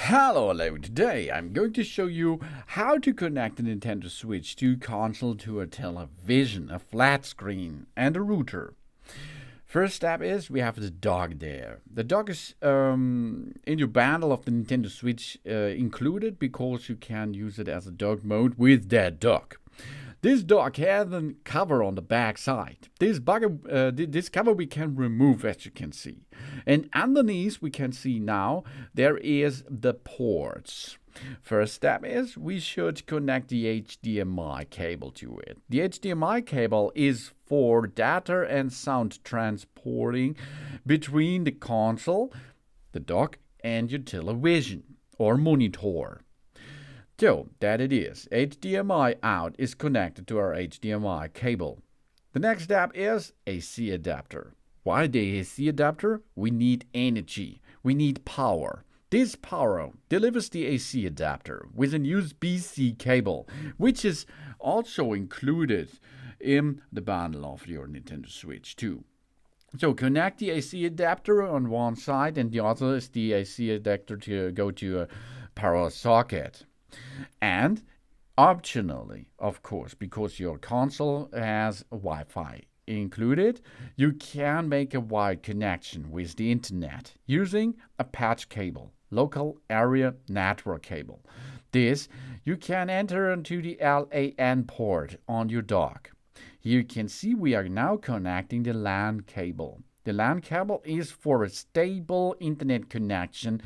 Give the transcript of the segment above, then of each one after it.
Hello, today I'm going to show you how to connect the Nintendo Switch 2 console to a television, a flat screen, and a router. First step is we have the dock there. The dock is in your bundle of the Nintendo Switch included because you can use it as a dock mode with that dock. This dock has a cover on the back side. This cover we can remove, as you can see. And underneath we can see now there is the ports. First step is we should connect the HDMI cable to it. The HDMI cable is for data and sound transporting between the console, the dock, and your television or monitor. So, that it is. HDMI out is connected to our HDMI cable. The next step is AC adapter. Why the AC adapter? We need energy. We need power. This power delivers the AC adapter with an USB-C cable, which is also included in the bundle of your Nintendo Switch 2. So connect the AC adapter on one side, and the other is the AC adapter to go to a power socket. And optionally, of course, because your console has Wi-Fi included, you can make a wired connection with the internet using a patch cable, local area network cable. This you can enter into the LAN port on your dock. Here you can see we are now connecting the LAN cable. The LAN cable is for a stable internet connection.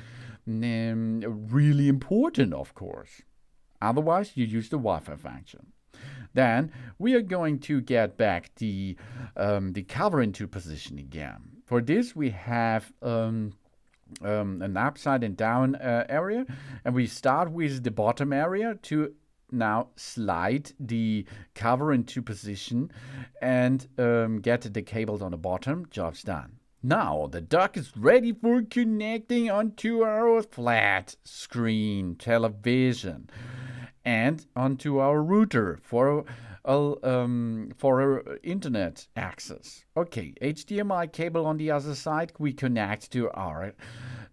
Really important, of course. Otherwise, you use the Wi-Fi function. Then we are going to get back the cover into position again. For this, we have an upside and down area, and we start with the bottom area to now slide the cover into position and get the cables on the bottom. Job's done. Now the dock is ready for connecting onto our flat screen television and onto our router for internet access. Okay, HDMI cable on the other side, we connect to our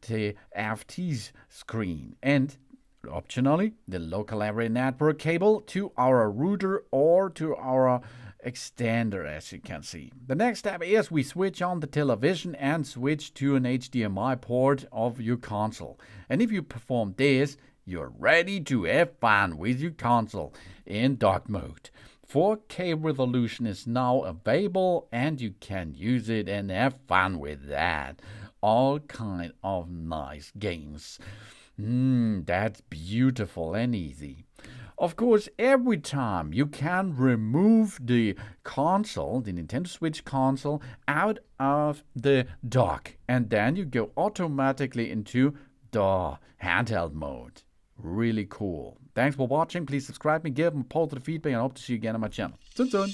FT's screen, and optionally the local area network cable to our router or to our extender, as you can see. The next step is we switch on the television and switch to an HDMI port of your console. And if you perform this, you're ready to have fun with your console in dock mode. 4K resolution is now available and you can use it and have fun with that. All kind of nice games. That's beautiful and easy. Of course, every time you can remove the console, the Nintendo Switch console, out of the dock, and then you go automatically into the handheld mode. Really cool. Thanks for watching. Please subscribe and give me positive feedback, and I hope to see you again on my channel. Soon.